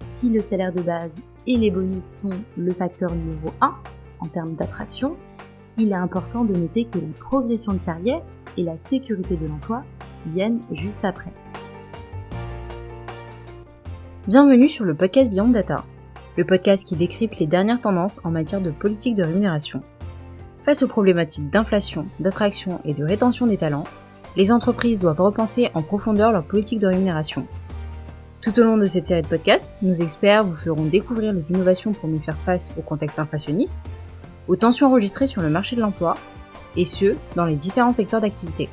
si le salaire de base et les bonus sont le facteur numéro 1 en termes d'attraction, il est important de noter que la progression de carrière et la sécurité de l'emploi viennent juste après. Bienvenue sur le podcast Beyond Data, le podcast qui décrypte les dernières tendances en matière de politique de rémunération. Face aux problématiques d'inflation, d'attraction et de rétention des talents, les entreprises doivent repenser en profondeur leur politique de rémunération. Tout au long de cette série de podcasts, nos experts vous feront découvrir les innovations pour mieux faire face au contexte inflationniste, aux tensions enregistrées sur le marché de l'emploi, et ce, dans les différents secteurs d'activité.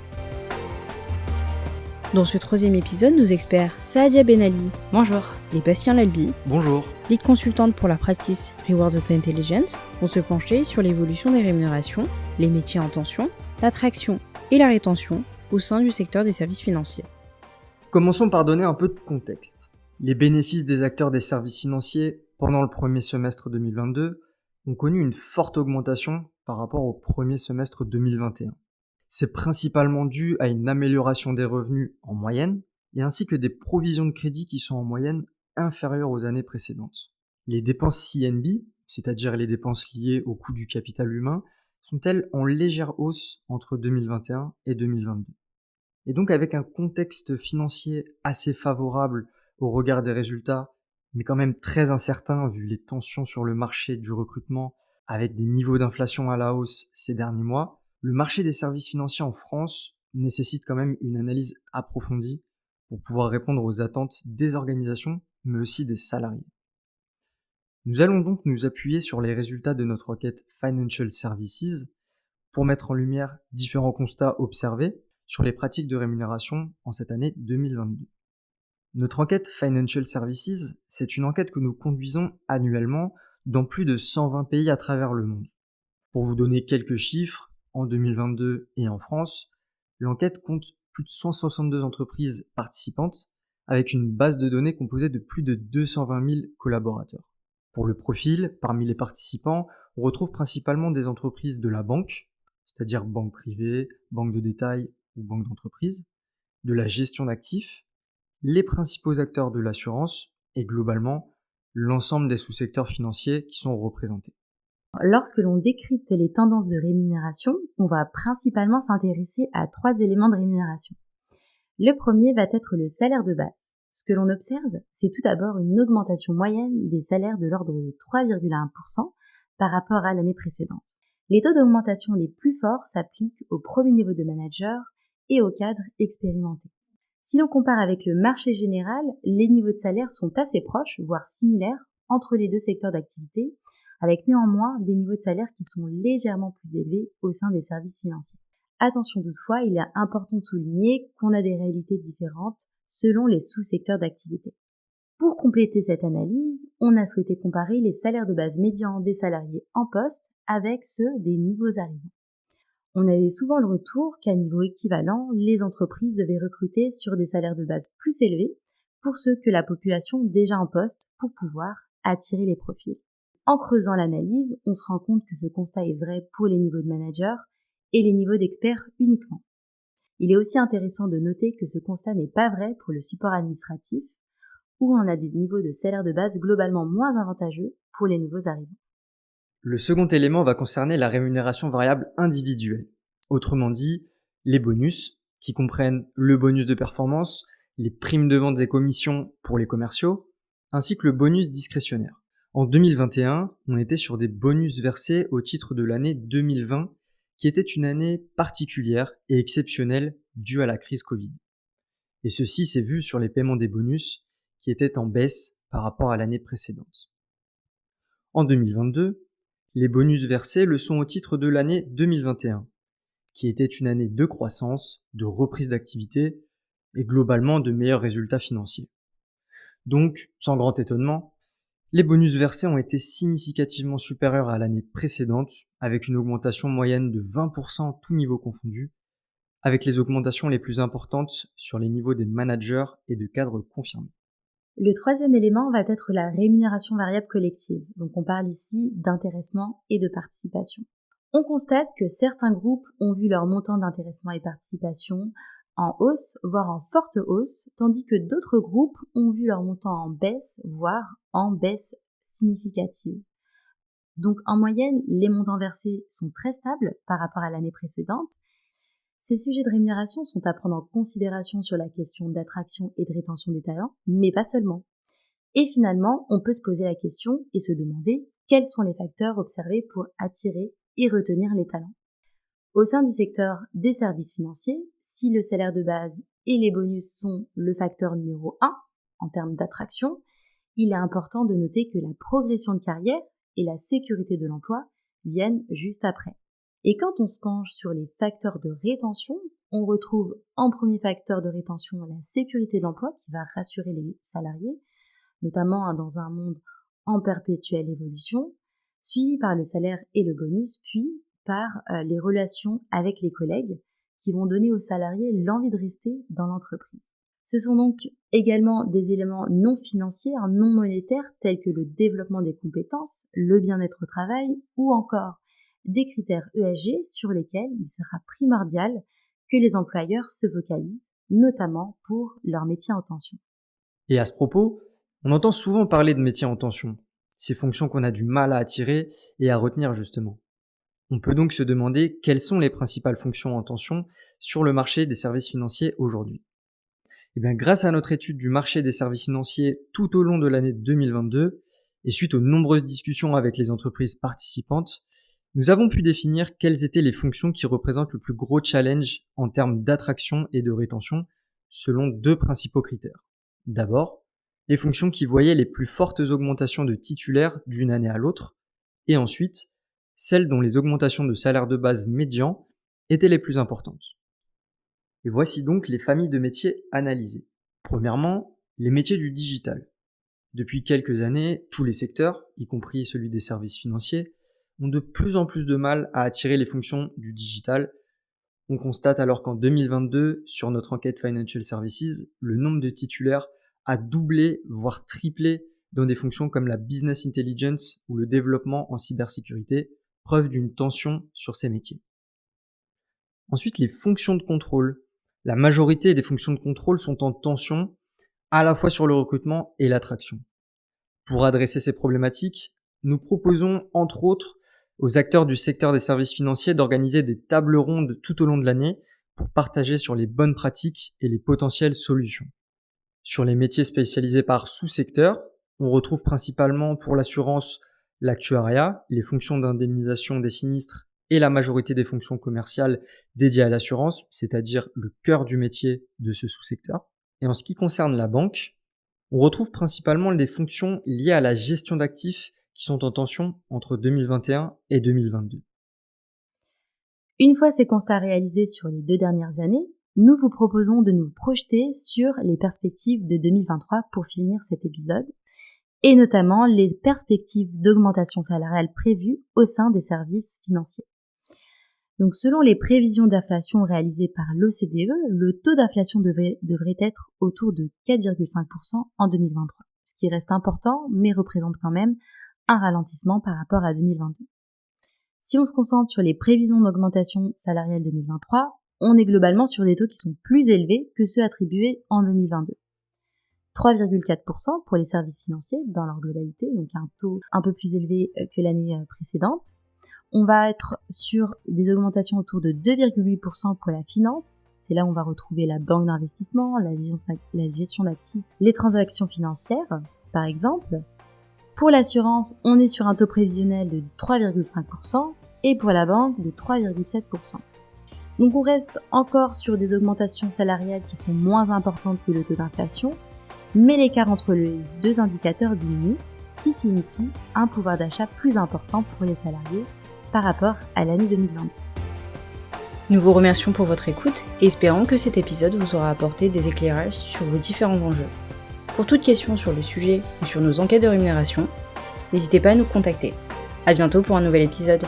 Dans ce troisième épisode, nos experts Saadia Benali, bonjour, et Bastien Lalby, bonjour, lead consultante pour la practice Rewards of Intelligence, vont se pencher sur l'évolution des rémunérations, les métiers en tension, l'attraction et la rétention au sein du secteur des services financiers. Commençons par donner un peu de contexte. Les bénéfices des acteurs des services financiers pendant le premier semestre 2022 ont connu une forte augmentation par rapport au premier semestre 2021. C'est principalement dû à une amélioration des revenus en moyenne et ainsi que des provisions de crédit qui sont en moyenne inférieures aux années précédentes. Les dépenses CNB, c'est-à-dire les dépenses liées au coût du capital humain, sont-elles en légère hausse entre 2021 et 2022. Et donc avec un contexte financier assez favorable au regard des résultats, mais quand même très incertain vu les tensions sur le marché du recrutement avec des niveaux d'inflation à la hausse ces derniers mois, le marché des services financiers en France nécessite quand même une analyse approfondie pour pouvoir répondre aux attentes des organisations, mais aussi des salariés. Nous allons donc nous appuyer sur les résultats de notre enquête Financial Services pour mettre en lumière différents constats observés sur les pratiques de rémunération en cette année 2022. Notre enquête Financial Services, c'est une enquête que nous conduisons annuellement dans plus de 120 pays à travers le monde. Pour vous donner quelques chiffres, en 2022 et en France, l'enquête compte plus de 162 entreprises participantes avec une base de données composée de plus de 220 000 collaborateurs. Pour le profil, parmi les participants, on retrouve principalement des entreprises de la banque, c'est-à-dire banque privée, banque de détail ou banque d'entreprise, de la gestion d'actifs, les principaux acteurs de l'assurance et globalement l'ensemble des sous-secteurs financiers qui sont représentés. Lorsque l'on décrypte les tendances de rémunération, on va principalement s'intéresser à 3 éléments de rémunération. Le premier va être le salaire de base. Ce que l'on observe, c'est tout d'abord une augmentation moyenne des salaires de l'ordre de 3,1% par rapport à l'année précédente. Les taux d'augmentation les plus forts s'appliquent au premier niveau de manager et aux cadres expérimentés. Si l'on compare avec le marché général, les niveaux de salaire sont assez proches, voire similaires, entre les deux secteurs d'activité, avec néanmoins des niveaux de salaire qui sont légèrement plus élevés au sein des services financiers. Attention toutefois, il est important de souligner qu'on a des réalités différentes selon les sous-secteurs d'activité. Pour compléter cette analyse, on a souhaité comparer les salaires de base médians des salariés en poste avec ceux des nouveaux arrivants. On avait souvent le retour qu'à niveau équivalent, les entreprises devaient recruter sur des salaires de base plus élevés pour ceux que la population déjà en poste pour pouvoir attirer les profils. En creusant l'analyse, on se rend compte que ce constat est vrai pour les niveaux de manager et les niveaux d'experts uniquement. Il est aussi intéressant de noter que ce constat n'est pas vrai pour le support administratif, où on a des niveaux de salaire de base globalement moins avantageux pour les nouveaux arrivants. Le second élément va concerner la rémunération variable individuelle. Autrement dit, les bonus, qui comprennent le bonus de performance, les primes de vente et commissions pour les commerciaux, ainsi que le bonus discrétionnaire. En 2021, on était sur des bonus versés au titre de l'année 2020, qui était une année particulière et exceptionnelle due à la crise Covid. Et ceci s'est vu sur les paiements des bonus, qui étaient en baisse par rapport à l'année précédente. En 2022, les bonus versés le sont au titre de l'année 2021, qui était une année de croissance, de reprise d'activité et globalement de meilleurs résultats financiers. Donc, sans grand étonnement, les bonus versés ont été significativement supérieurs à l'année précédente, avec une augmentation moyenne de 20% tous niveaux confondus, avec les augmentations les plus importantes sur les niveaux des managers et de cadres confirmés. Le troisième élément va être la rémunération variable collective. Donc on parle ici d'intéressement et de participation. On constate que certains groupes ont vu leur montant d'intéressement et participation en hausse, voire en forte hausse, tandis que d'autres groupes ont vu leur montant en baisse, voire en baisse significative. Donc en moyenne, les montants versés sont très stables par rapport à l'année précédente. Ces sujets de rémunération sont à prendre en considération sur la question d'attraction et de rétention des talents, mais pas seulement. Et finalement, on peut se poser la question et se demander quels sont les facteurs observés pour attirer et retenir les talents. Au sein du secteur des services financiers, si le salaire de base et les bonus sont le facteur numéro 1 en termes d'attraction, il est important de noter que la progression de carrière et la sécurité de l'emploi viennent juste après. Et quand on se penche sur les facteurs de rétention, on retrouve en premier facteur de rétention la sécurité de l'emploi qui va rassurer les salariés, notamment dans un monde en perpétuelle évolution, suivi par le salaire et le bonus, puis par les relations avec les collègues qui vont donner aux salariés l'envie de rester dans l'entreprise. Ce sont donc également des éléments non financiers, non monétaires, tels que le développement des compétences, le bien-être au travail ou encore des critères ESG sur lesquels il sera primordial que les employeurs se focalisent, notamment pour leur métier en tension. Et à ce propos, on entend souvent parler de métiers en tension, ces fonctions qu'on a du mal à attirer et à retenir justement. On peut donc se demander quelles sont les principales fonctions en tension sur le marché des services financiers aujourd'hui. Et bien, grâce à notre étude du marché des services financiers tout au long de l'année 2022, et suite aux nombreuses discussions avec les entreprises participantes, nous avons pu définir quelles étaient les fonctions qui représentent le plus gros challenge en termes d'attraction et de rétention, selon deux principaux critères. D'abord, les fonctions qui voyaient les plus fortes augmentations de titulaires d'une année à l'autre, et ensuite, celles dont les augmentations de salaire de base médian étaient les plus importantes. Et voici donc les familles de métiers analysées. Premièrement, les métiers du digital. Depuis quelques années, tous les secteurs, y compris celui des services financiers, ont de plus en plus de mal à attirer les fonctions du digital. On constate alors qu'en 2022, sur notre enquête Financial Services, le nombre de titulaires a doublé, voire triplé dans des fonctions comme la business intelligence ou le développement en cybersécurité, preuve d'une tension sur ces métiers. Ensuite, les fonctions de contrôle. La majorité des fonctions de contrôle sont en tension, à la fois sur le recrutement et l'attraction. Pour adresser ces problématiques, nous proposons, entre autres, aux acteurs du secteur des services financiers d'organiser des tables rondes tout au long de l'année pour partager sur les bonnes pratiques et les potentielles solutions. Sur les métiers spécialisés par sous-secteur, on retrouve principalement pour l'assurance l'actuariat, les fonctions d'indemnisation des sinistres et la majorité des fonctions commerciales dédiées à l'assurance, c'est-à-dire le cœur du métier de ce sous-secteur. Et en ce qui concerne la banque, on retrouve principalement des fonctions liées à la gestion d'actifs qui sont en tension entre 2021 et 2022. Une fois ces constats réalisés sur les 2 dernières années, nous vous proposons de nous projeter sur les perspectives de 2023 pour finir cet épisode, et notamment les perspectives d'augmentation salariale prévues au sein des services financiers. Donc selon les prévisions d'inflation réalisées par l'OCDE, le taux d'inflation devrait être autour de 4,5% en 2023, ce qui reste important mais représente quand même un ralentissement par rapport à 2022. Si on se concentre sur les prévisions d'augmentation salariale 2023, on est globalement sur des taux qui sont plus élevés que ceux attribués en 2022. 3,4% pour les services financiers dans leur globalité, donc un taux un peu plus élevé que l'année précédente. On va être sur des augmentations autour de 2,8% pour la finance. C'est là où on va retrouver la banque d'investissement, la gestion d'actifs, les transactions financières, par exemple. Pour l'assurance, on est sur un taux prévisionnel de 3,5% et pour la banque de 3,7%. Donc on reste encore sur des augmentations salariales qui sont moins importantes que le taux d'inflation, mais l'écart entre les deux indicateurs diminue, ce qui signifie un pouvoir d'achat plus important pour les salariés par rapport à l'année 2022. Nous vous remercions pour votre écoute et espérons que cet épisode vous aura apporté des éclairages sur vos différents enjeux. Pour toute question sur le sujet ou sur nos enquêtes de rémunération, n'hésitez pas à nous contacter. À bientôt pour un nouvel épisode.